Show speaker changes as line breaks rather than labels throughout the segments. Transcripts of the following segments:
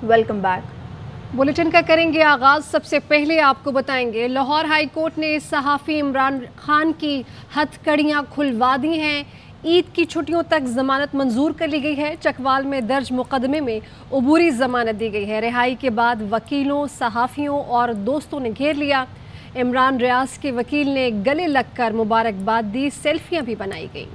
Welcome back. Bulletin का करेंगे आगाज। सबसे पहले आपको बताएंगे लाहौर हाई कोर्ट ने सहाफ़ी इमरान खान की हथकड़ियां खुलवा दी हैं। ईद की छुट्टियों तक जमानत मंजूर कर ली गई है। चकवाल में दर्ज मुकदमे में अबूरी जमानत दी गई है। रिहाई के बाद वकीलों, सहाफ़ियों और दोस्तों ने घेर लिया। इमरान रियाज के वकील ने गले लगकर मुबारकबाद दी। सेल्फियां भी बनाई गई।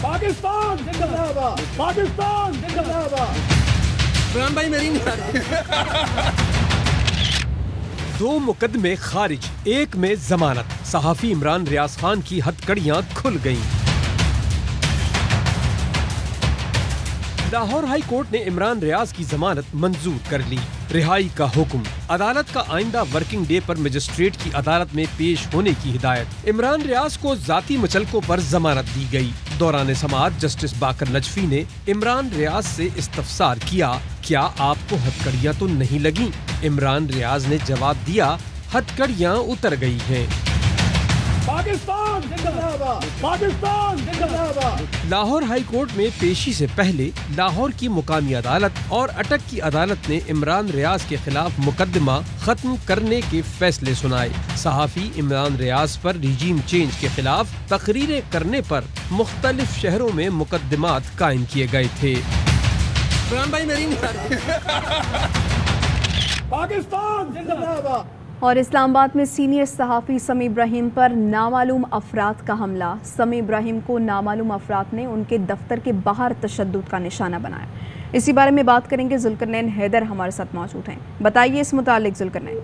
पाकिस्तान जिंदाबाद, पाकिस्तान जिंदाबाद।
इमरान भाई मेरी दो मुकदमे खारिज, एक में जमानत। सहाफी इमरान रियाज खान की हथकड़ियां खुल गईं। लाहौर हाई कोर्ट ने इमरान रियाज की जमानत मंजूर कर ली। रिहाई का हुक्म। अदालत का आइंदा वर्किंग डे पर मजिस्ट्रेट की अदालत में पेश होने की हिदायत। इमरान रियाज को जाती मुचलकों पर जमानत दी गई। दौरान समाअत जस्टिस बाकर नजफी ने इमरान रियाज से इस्तफसार किया, क्या आपको हथकड़ियां तो नहीं लगी? इमरान रियाज ने जवाब दिया, हथकड़ियां उतर गई हैं।
पाकिस्तान जिंदाबाद, पाकिस्तान जिंदाबाद।
लाहौर हाई कोर्ट में पेशी से पहले लाहौर की मुकामी अदालत और अटक की अदालत ने इमरान रियाज के खिलाफ मुकदमा खत्म करने के फैसले सुनाए। सहाफी इमरान रियाज पर रिजीम चेंज के खिलाफ तकरीरें करने पर मुख्तलिफ शहरों में मुकदमात कायम किए गए थे। इमरान भाई मेरी
पाकिस्तान जिंदाबाद।
और इस्लामाबाद में सीनियर सहाफ़ी समी इब्राहिम पर नामालूम अफराद का हमला। समी इब्राहिम को नामालूम अफराद ने उनके दफ्तर के बाहर तशद्दुद का निशाना बनाया। इसी बारे में बात करेंगे। जुल्करनैन हैदर हमारे साथ मौजूद हैं। बताइए इस मुतालिक जुल्करनैन।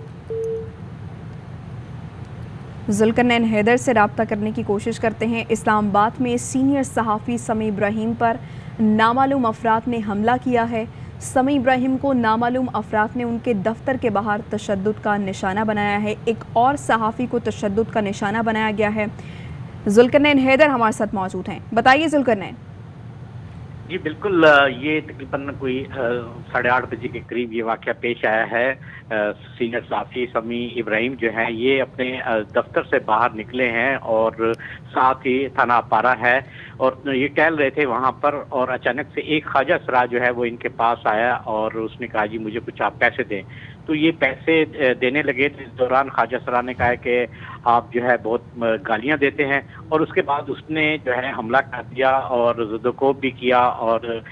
जुल्करनैन हैदर से रब्ता करने की कोशिश करते हैं। इस्लामाबाद में सीनियर सहाफ़ी समी इब्राहिम पर नामालूम अफराद ने हमला किया है। समी इब्राहिम को नामालूम अफराद ने उनके दफ्तर के बाहर तशद्दुद का निशाना बनाया है। एक और सहाफ़ी को तशद्दुद का निशाना बनाया गया है। जुल्करनैन हैदर हमारे साथ मौजूद हैं। बताइए जुल्करनैन।
जी बिल्कुल, ये तकरीबन कोई 8:30 बजे के करीब ये वाक़या पेश आया है। सीनियर सहाफ़ी समी इब्राहिम जो हैं ये अपने दफ्तर से बाहर निकले हैं और साथ ही थाना अपारा है और ये टहल रहे थे वहाँ पर, और अचानक से एक ख्वाजा सरा जो है वो इनके पास आया और उसने कहा जी मुझे कुछ आप पैसे दें। तो ये पैसे देने लगे। तो इस दौरान ख्वाजा सरा ने कहा कि आप जो है बहुत गालियां देते हैं, और उसके बाद उसने जो है हमला कर दिया और ज़ुदोकोब भी किया और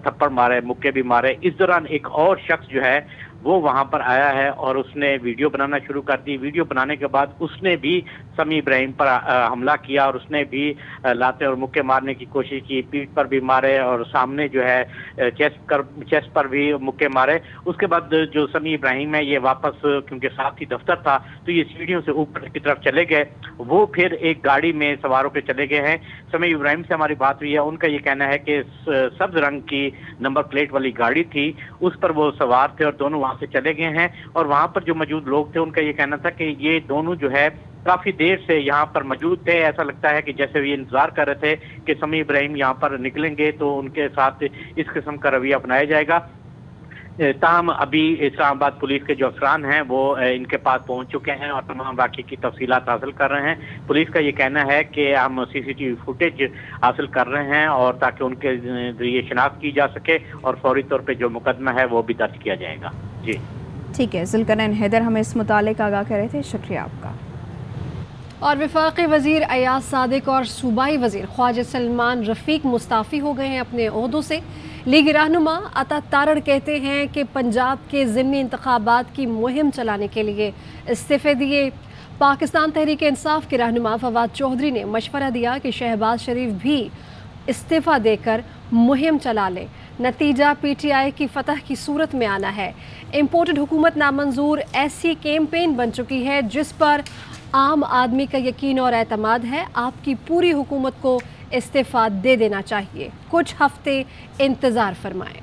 थप्पड़ मारे, मुक्के भी मारे। इस दौरान एक और शख्स जो है वो वहां पर आया है और उसने वीडियो बनाना शुरू कर दी। वीडियो बनाने के बाद उसने भी समी इब्राहिम पर हमला किया और उसने भी लाते और मुक्के मारने की कोशिश की। पीठ पर भी मारे और सामने जो है चेस्ट पर भी मुक्के मारे। उसके बाद जो समी इब्राहिम है ये वापस, क्योंकि साथ ही दफ्तर था, तो ये सीढ़ियों से ऊपर की तरफ चले गए। वो फिर एक गाड़ी में सवार होकर चले गए हैं। समी इब्राहिम से हमारी बात हुई है। उनका ये कहना है कि सब्ज रंग की नंबर प्लेट वाली गाड़ी थी, उस पर वो सवार थे और दोनों से चले गए हैं। और वहां पर जो मौजूद लोग थे उनका ये कहना था कि ये दोनों जो है काफी देर से यहाँ पर मौजूद थे। ऐसा लगता है कि जैसे ये इंतजार कर रहे थे कि समी इब्राहिम यहाँ पर निकलेंगे तो उनके साथ इस किस्म का रवैया अपनाया जाएगा। ताहम अभी इस्लामाबाद पुलिस के जो अफसरान हैं वो इनके पास पहुंच चुके हैं और तमाम वाक़े की तफसीलात हासिल कर रहे हैं। पुलिस का ये कहना है कि हम सीसीटीवी फुटेज हासिल कर रहे हैं और ताकि उनके जरिए शनाख्त की जा सके और फौरी तौर पे जो मुकदमा है वो भी दर्ज किया जाएगा। जी
ठीक है, जुल्करनैन हैदर हमें इस मुतालिक आगाह कर रहे थे, शुक्रिया आपका। और वफाकी वज़ीर अयाज सादिक और सूबाई वज़ीर ख्वाजा सलमान रफ़ीक मुस्ताफ़ी हो गए हैं अपने ओहदों से। लीगी रहनुमा अता तारड़ कहते हैं कि पंजाब के ज़िमनी इंतखाबात की मुहिम चलाने के लिए इस्तीफ़े दिए। पाकिस्तान तहरीक इंसाफ के रहनुमा फवाद चौधरी ने मशवरा दिया कि शहबाज शरीफ भी इस्तीफ़ा देकर मुहिम चला ले। नतीजा PTI की फतह की सूरत में आना है। इम्पोर्टेड हुकूमत नामंजूर ऐसी कैंपेन बन चुकी है जिस पर आम आदमी का यकीन और एतमाद है। आपकी पूरी हुकूमत को इस्तीफ़ा दे देना चाहिए। कुछ हफ्ते इंतज़ार फरमाएं।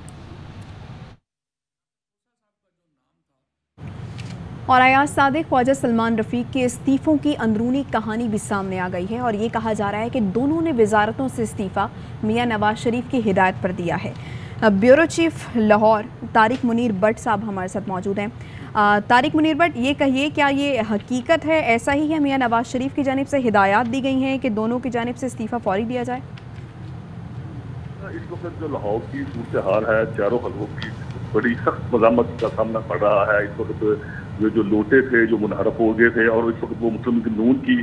और अयाज सादिक ख्वाजा सलमान रफ़ीक के इस्तीफ़ों की अंदरूनी कहानी भी सामने आ गई है और ये कहा जा रहा है कि दोनों ने वजारतों से इस्तीफ़ा मियां नवाज शरीफ की हिदायत पर दिया है। ब्यूरो चीफ लाहौर तारिक मुनीर भट्ट साहब हमारे साथ मौजूद हैं। तारिक मुनीर भट्ट, ये कहिए क्या ये हकीकत है, ऐसा ही है, मियां नवाज शरीफ की जानिब से हिदायत दी गई हैं कि दोनों की जानिब से इस्तीफ़ा फौरी दिया जाए?
اس وقت جو لاہور کی صورتحال ہے چاروں حلقوں کی بڑی سخت مزاحمت کا سامنا پڑ رہا ہے. اس وقت جو لوٹے تھے جو منحرف ہو گئے تھے اور اس وقت وہ مسلم لیگ نون کی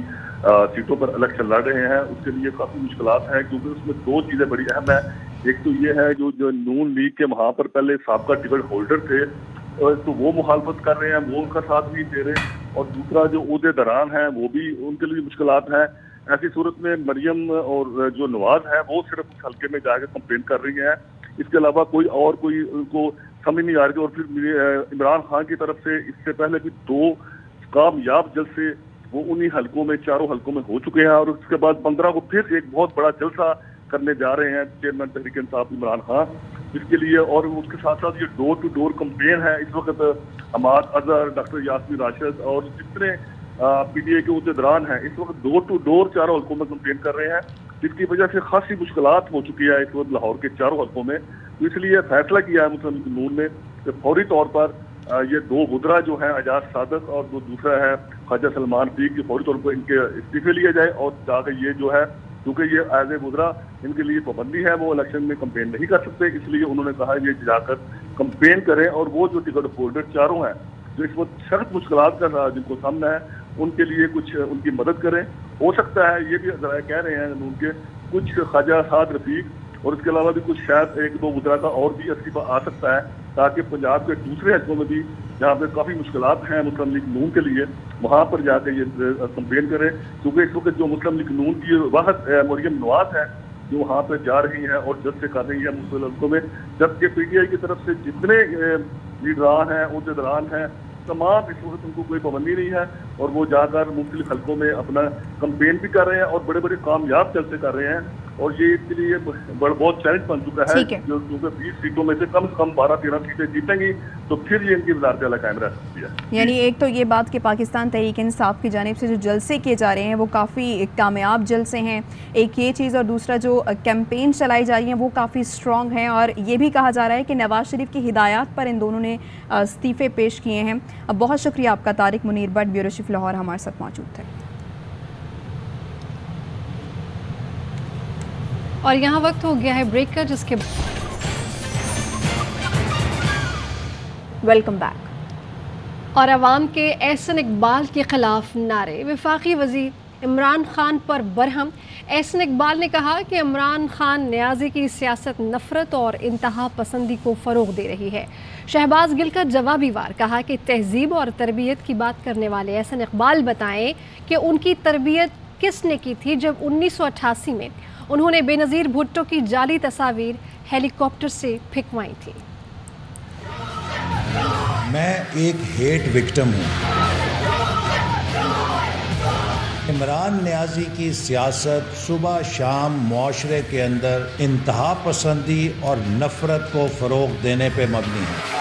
سیٹوں پر الیکشن لڑ رہے ہیں, اس کے لیے کافی مشکلات ہیں کیونکہ اس میں دو چیزیں بڑی اہم ہیں. ایک تو یہ ہے جو نون لیگ کے وہاں پر پہلے سابقہ ٹکٹ ہولڈر تھے تو وہ مخالفت کر رہے ہیں, وہ ان کا ساتھ نہیں دے رہے, اور دوسرا جو عہدے داران ہیں وہ بھی ان کے لیے مشکلات ہیں. ایسی صورت میں مریم اور جو نواز ہے وہ صرف اس حلقے میں جا کے کمپین کر رہی ہیں, اس کے علاوہ کوئی ان کو سمجھ نہیں آ رہی. اور پھر عمران خان کی طرف سے اس سے پہلے بھی 2 کامیاب جلسے وہ انہی حلقوں میں چاروں حلقوں میں ہو چکے ہیں, اور اس کے بعد 15 کو پھر ایک بہت بڑا جلسہ کرنے جا رہے ہیں چیئرمین تحریک انصاف عمران خان اس کے لیے. اور اس کے ساتھ ساتھ یہ ڈور ٹو ڈور کمپین ہے. اس وقت حماد اظہر, ڈاکٹر یاسمین راشد اور جتنے پی ٹی اے کے عہدیداران ہیں اس وقت ڈور ٹو ڈور چاروں حلقوں میں کمپین کر رہے ہیں, جس کی وجہ سے خاصی مشکلات ہو چکی ہے اس وقت لاہور کے چاروں حلقوں میں. تو اس لیے فیصلہ کیا ہے مسلم لیگ نون نے کہ فوری طور پر یہ 2 وزراء جو ہیں اعجاز صادق اور جو دوسرا ہے خواجہ سلمان رفیق, فوری طور پر ان کے استعفے لیے جائے, اور جا کے یہ جو ہے کیونکہ یہ ایز اے وزراء ان کے لیے پابندی ہے, وہ الیکشن میں کمپین نہیں کر سکتے, اس لیے انہوں نے کہا یہ جا کر کمپین کریں. اور وہ جو ٹکٹ ہولڈر چاروں ہیں جو اس وقت سخت مشکلات کا جن کو سامنا ہے ان کے لیے کچھ ان کی مدد کریں. ہو سکتا ہے یہ بھی ذرائع کہہ رہے ہیں ان کے کچھ خواجہ سعد رفیق اور اس کے علاوہ بھی کچھ شاید 1-2 وزراء کا اور بھی استعفیٰ آ سکتا ہے, تاکہ پنجاب کے دوسرے حلقوں میں بھی جہاں پہ کافی مشکلات ہیں مسلم لیگ نون کے لیے وہاں پر جا کے یہ کمپین کریں. کیونکہ اس وقت جو مسلم لیگ نون کی واحد مریم نواز ہے جو وہاں پہ جا رہی ہیں اور جج سے کر رہی ہیں مختلف حلقوں میں, جبکہ پی ٹی آئی کی طرف سے جتنے لیڈران ہیں عہدیداران ہیں تمام اس وقت ان کو کوئی پابندی نہیں ہے, اور وہ جا کر مختلف حلقوں میں اپنا کمپین بھی کر رہے ہیں اور بڑے بڑے کامیاب جلسے کر رہے ہیں. اور یہ اس کے لیے بہت چیلنج بن چکا ہے جو کیونکہ 20 سیٹوں میں سے کم سے کم 12-13 سیٹیں جیتیں گی تو پھر یہ ان کی وزارت اعلیٰ قائم رہ سکتی ہے.
یعنی ایک تو یہ بات کہ پاکستان تحریک انصاف کی جانب سے جو جلسے کیے جا رہے ہیں وہ کافی کامیاب جلسے ہیں, ایک یہ چیز, اور دوسرا جو کیمپین چلائی جا رہی ہیں وہ کافی اسٹرانگ ہیں. اور یہ بھی کہا جا رہا ہے کہ نواز شریف کی ہدایات پر ان دونوں نے استعفے پیش کیے ہیں. بہت شکریہ آپ کا Tariq Munir but, bureau chief Lahore ہمارے ساتھ موجود تھے.
اور یہاں وقت ہو گیا ہے بریک کا, جس کے
ویلکم بیک.
اور عوام کے احسن اقبال کے خلاف نعرے. وفاقی وزیر عمران خان پر برہم. احسن اقبال نے کہا کہ عمران خان نیازی کی سیاست نفرت اور انتہا پسندی کو فروغ دے رہی ہے. شہباز گل کا جوابی وار کہا کہ تہذیب اور تربیت کی بات کرنے والے احسن اقبال بتائیں کہ ان کی تربیت کس نے کی تھی جب 1988 میں انہوں نے بے نظیر بھٹو کی جعلی تصاویر ہیلی کاپٹر سے پھینکوائی تھی.
میں ایک ہیٹ وکٹم ہوں. عمران نیازی کی سیاست صبح شام معاشرے کے اندر انتہا پسندی اور نفرت کو فروغ دینے پہ مبنی ہے.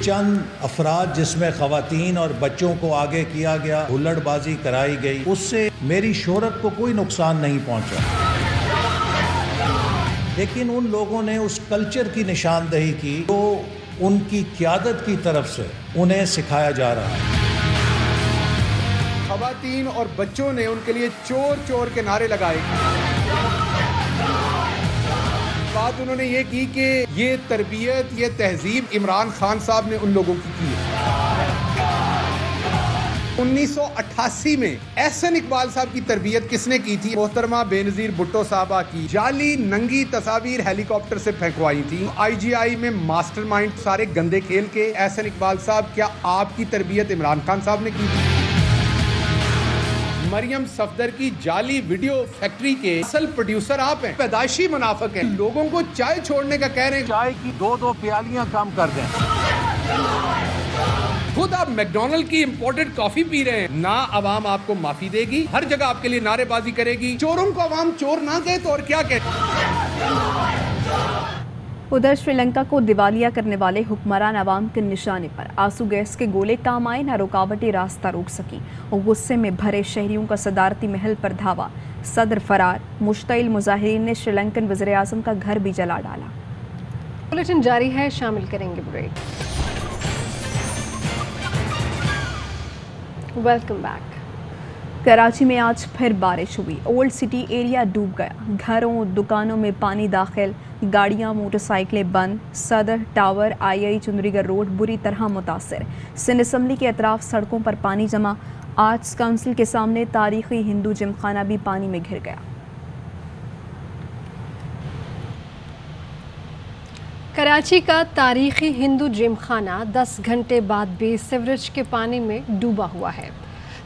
چند افراد جس میں خواتین اور بچوں کو آگے کیا گیا, ہلڑ بازی کرائی گئی, اس سے میری شہرت کو کوئی نقصان نہیں پہنچا, لیکن ان لوگوں نے اس کلچر کی نشاندہی کی جو ان کی قیادت کی طرف سے انہیں سکھایا جا رہا ہے.
خواتین اور بچوں نے ان کے لیے چور چور کے نعرے لگائے. بات انہوں نے یہ کی کہ یہ تربیت یہ تہذیب عمران خان صاحب نے ان لوگوں کی ہے. 1988 میں احسن اقبال صاحب کی تربیت کس نے کی تھی؟ محترمہ بے نظیر بھٹو صاحبہ کی جعلی ننگی تصاویر ہیلی کاپٹر سے پھینکوائی تھی. آئی جی آئی میں ماسٹر مائنڈ سارے گندے کھیل کے احسن اقبال صاحب, کیا آپ کی تربیت عمران خان صاحب نے کی تھی؟ مریم صفدر کی جعلی ویڈیو فیکٹری کے اصل پروڈیوسر آپ ہیں, پیدائشی منافق ہیں. لوگوں کو چائے چھوڑنے کا کہہ رہے ہیں,
چائے کی 2 پیالیاں کم کر دیں.
خود آپ میک ڈونلڈ کی امپورٹڈ کافی پی رہے ہیں. نہ عوام آپ کو معافی دے گی, ہر جگہ آپ کے لیے نعرے بازی کرے گی. چوروں کو عوام چور نہ کہے تو اور کیا کہے.
ادھر شری لنکا کو دیوالیہ کرنے والے حکمران عوام کے نشانے پر آنسو گیس کے گولے کام آئے, نہ رکاوٹیں راستہ روک سکیں, اور غصے میں بھرے شہریوں کا صدارتی محل پر دھاوا. صدر فرار, مشتعل مظاہرین نے شری لنکن وزیر اعظم کا گھر بھی جلا ڈالا.
بلیٹن جاری ہے, شامل کریں گے بریک. Welcome back.
कराची में आज फिर बारिश हुई। ओल्ड सिटी एरिया डूब गया। घरों दुकानों में पानी दाखिल, गाड़ियां मोटरसाइकिलें बंद। सदर टावर आई चुंदरीगढ़ रोड बुरी तरह मुतासर। सिंध असम्बली के अतराफ सड़कों पर पानी जमा। आर्ट्स काउंसिल के सामने तारीखी हिंदू जिमखाना भी पानी में घिर गया।
कराची का तारीखी हिंदू जिमखाना 10 घंटे बाद भी सीवरेज के पानी में डूबा हुआ है।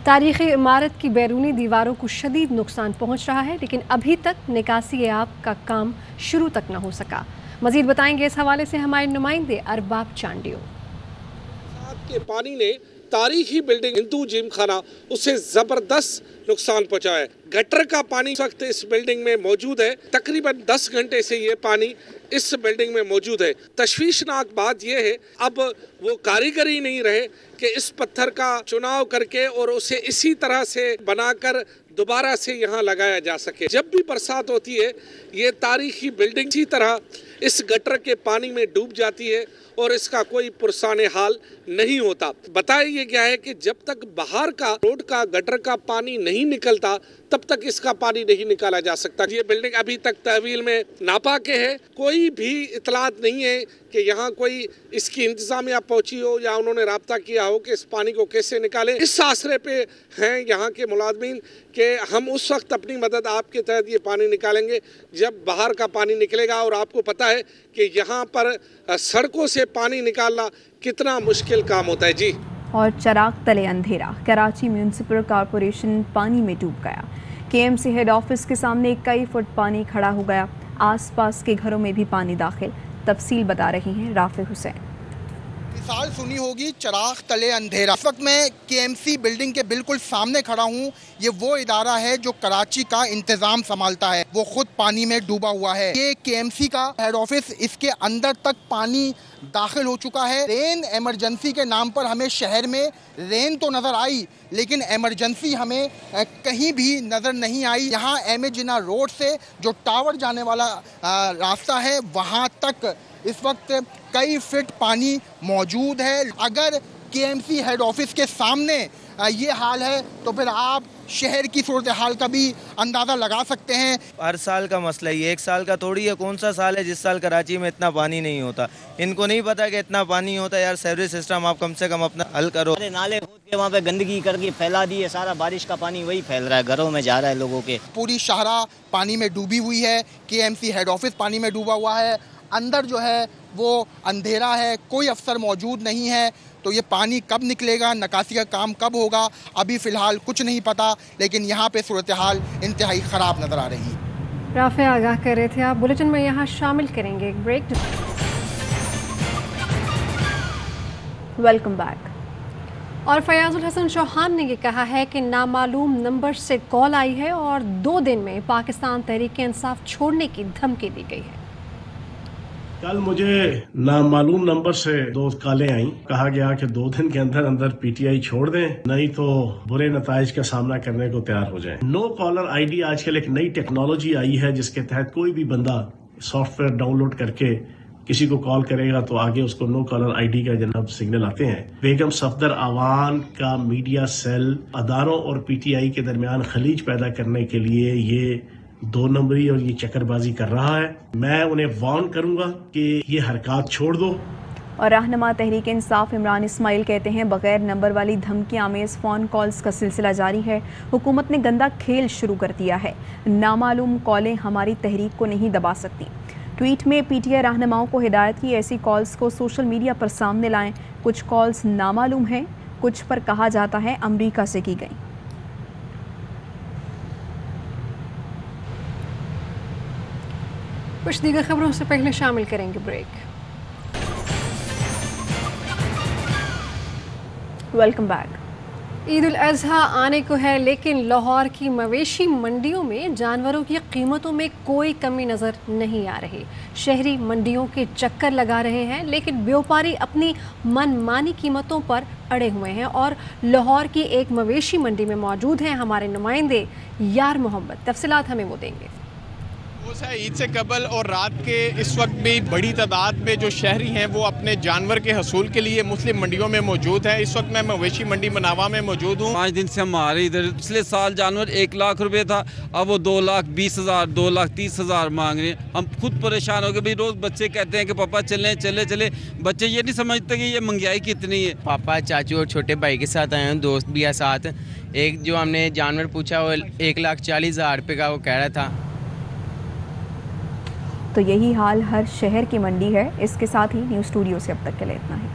तारीखी इमारत की बैरूनी दीवारों को शदीद नुकसान पहुंच रहा है, लेकिन अभी तक निकासी आब का काम शुरू तक न हो सका। मजीद बताएंगे इस हवाले से हमारे नुमाइंदे अरबाब चांडियो।
के पानी ने तारीखी बिल्डिंग हिंदू जिमखाना उसे जबरदस्त नुकसान पहुंचा है। गटर का पानी इस वक्त इस बिल्डिंग में मौजूद है। तकरीबन 10 घंटे से ये पानी इस बिल्डिंग में मौजूद है। तशवीशनाक बात यह है, अब वो कारीगर ही नहीं रहे कि इस पत्थर का चुनाव करके और उसे इसी तरह से बनाकर दोबारा से यहाँ लगाया जा सके। जब भी बरसात होती है ये तारीखी बिल्डिंग इसी तरह इस गटर के पानी में डूब जाती है और इसका कोई पुरसाने हाल नहीं होता। बताया ये गया है कि जब तक बाहर का रोड का गटर का पानी नहीं निकलता तब तक इसका पानी नहीं निकाला जा सकता। ये बिल्डिंग अभी तक तहवील में नापा के है। कोई भी इतलात नहीं है कि यहाँ कोई इसकी इंतजामिया पहुंची हो या उन्होंने राब्ता किया हो कि इस पानी को कैसे निकालें। इस आसरे पे हैं यहाँ के मुलाजमीन कि हम उस वक्त अपनी मदद आपके तहत ये पानी निकालेंगे जब बाहर का पानी निकलेगा। और आपको पता है कि यहाँ पर सड़कों से पानी निकालना कितना मुश्किल काम होता है। जी।
और चराग तले अंधेरा। कराची म्यूनिसिपल कॉरपोरेशन पानी में डूब गया। KMC हेड ऑफिस के सामने कई फुट पानी खड़ा हो गया। आसपास के घरों में भी पानी दाखिल। तफसील बता रही हैं राफे हुसैन।
मिसाल सुनी होगी चराग तले अंधेरा। इस वक्त मैं KMC बिल्डिंग के बिल्कुल सामने खड़ा हूँ। ये वो इदारा है जो कराची का इंतज़ाम संभालता है, वो खुद पानी में डूबा हुआ है। ये KMC का हेड ऑफिस, इसके अंदर तक पानी दाखिल हो चुका है। रेन एमरजेंसी के नाम पर हमें शहर में रेन तो नज़र आई, लेकिन एमरजेंसी हमें कहीं भी नज़र नहीं आई। यहाँ MA जिन्ना रोड से जो टावर जाने वाला रास्ता है वहाँ तक इस वक्त कई फीट पानी मौजूद है। अगर KMC हेड ऑफिस के सामने ये हाल है तो फिर आप शहर की सूरत हाल का भी अंदाज़ा लगा सकते हैं।
हर साल का मसला ये, एक साल का थोड़ी है। कौन सा साल है जिस साल कराची में इतना पानी नहीं होता? इनको नहीं पता कि इतना पानी होता है। यार सीवरेज सिस्टम आप कम से कम अपना हल करो।
अरे नाले खोद के वहाँ पे गंदगी करके फैला दी है, सारा बारिश का पानी वही फैल रहा है, घरों में जा रहा है लोगों के।
पूरी शाहरा पानी में डूबी हुई है। KMC हेड ऑफिस पानी में डूबा हुआ है। अंदर जो है वो अंधेरा है, कोई अफसर मौजूद नहीं है। तो ये पानी कब निकलेगा, निकासी का काम कब होगा, अभी फ़िलहाल कुछ नहीं पता। लेकिन यहाँ पे सूरत हाल इंतहाई ख़राब नज़र आ रही है।
राफे आगाह कर रहे थे आप। बुलेटिन में यहाँ शामिल करेंगे एक ब्रेक।
Welcome back.
और फयाजुल हसन चौहान ने ये कहा है कि नामालूम नंबर से कॉल आई है और 2 दिन में पाकिस्तान तहरीक इंसाफ छोड़ने की धमकी दी गई है।
कल मुझे नामालूम नंबर से 2 कॉलें आई। कहा गया कि 2 दिन के अंदर अंदर PTI छोड़ दें, नहीं तो बुरे नताइज का सामना करने को तैयार हो जाएं। नो कॉलर ID आजकल एक नई टेक्नोलॉजी आई है जिसके तहत कोई भी बंदा सॉफ्टवेयर डाउनलोड करके किसी को कॉल करेगा तो आगे उसको नो कॉलर ID का जनाब सिग्नल आते हैं। बेगम सफदर आवान का मीडिया सेल अदारों और PTI के दरमियान खलीज पैदा करने के लिए ये 2 नंबरी और ये चक्करबाजी कर रहा है। मैं उन्हें वार्न करूंगा कि ये हरकत छोड़ दो।
और रहनुमा तहरीक इंसाफ इमरान इस्माइल कहते हैं बगैर नंबर वाली धमकी आमेज फ़ोन कॉल्स का सिलसिला जारी है। हुकूमत ने गंदा खेल शुरू कर दिया है। नामालूम कॉलें हमारी तहरीक को नहीं दबा सकती। ट्वीट में PTI रहनुमाओं को हिदायत की ऐसी कॉल्स को सोशल मीडिया पर सामने लाएं। कुछ कॉल्स नामालूम हैं, कुछ पर कहा जाता है अमरीका से की गई।
कुछ दीगर खबरों से पहले शामिल करेंगे break.
Welcome back.
Eid ul Azha आने को है, लेकिन लाहौर की मवेशी मंडियों में जानवरों की कीमतों में कोई कमी नज़र नहीं आ रही। शहरी मंडियों के चक्कर लगा रहे हैं, लेकिन व्यापारी अपनी मनमानी कीमतों पर अड़े हुए हैं। और लाहौर की एक मवेशी मंडी में मौजूद हैं हमारे नुमाइंदे यार मोहम्मद। तफसीलात हमें वो देंगे।
عید سے قبل اور رات کے اس وقت بھی بڑی تعداد میں جو شہری ہیں وہ اپنے جانور کے حصول کے لیے مسلم منڈیوں میں موجود ہیں. اس وقت میں مویشی منڈی مناوا میں موجود ہوں.
5 دن سے ہمارے ادھر پچھلے سال جانور 1 لاکھ روپے تھا, اب وہ 2,20,000 2,30,000 مانگ رہے ہیں. ہم خود پریشان ہو گئے. بھائی روز بچے کہتے ہیں کہ پاپا چلے. بچے یہ نہیں سمجھتے کہ یہ مہنگائی کتنی ہے.
پاپا چاچو اور چھوٹے بھائی کے ساتھ آئے ہیں, دوست بھی ہے ساتھ. ایک جو ہم نے جانور پوچھا وہ 1,40,000 روپے کا وہ کہہ رہا تھا.
تو یہی حال ہر شہر کی منڈی ہے. اس کے ساتھ ہی نیوز اسٹوڈیو سے اب تک کے لیے اتنا ہی.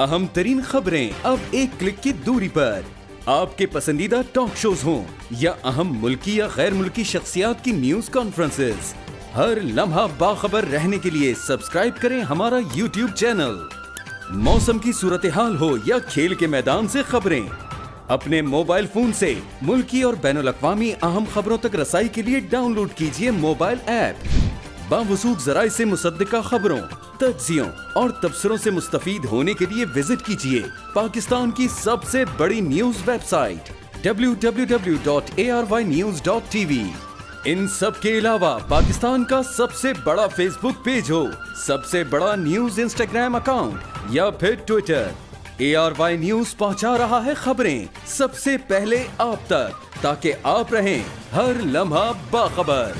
اہم ترین خبریں اب ایک کلک کی دوری پر. آپ کے پسندیدہ ٹاک شوز ہوں یا اہم ملکی یا غیر ملکی شخصیات کی نیوز کانفرنسز, ہر لمحہ باخبر رہنے کے لیے سبسکرائب کریں ہمارا یوٹیوب چینل. موسم کی صورتحال ہو یا کھیل کے میدان سے خبریں, اپنے موبائل فون سے ملکی اور بین الاقوامی اہم خبروں تک رسائی کے لیے ڈاؤن لوڈ کیجئے موبائل ایپ. باوثوق ذرائع سے مصدقہ خبروں, تجزیوں اور تبصروں سے مستفید ہونے کے لیے وزٹ کیجئے پاکستان کی سب سے بڑی نیوز ویب سائٹ www.arYnews.tv. ان سب کے علاوہ پاکستان کا سب سے بڑا فیس بک پیج ہو, سب سے بڑا نیوز انسٹاگرام اکاؤنٹ یا پھر ٹویٹر, ARY نیوز پہنچا رہا ہے خبریں سب سے پہلے آپ تک, تاکہ آپ رہیں ہر لمحہ باخبر.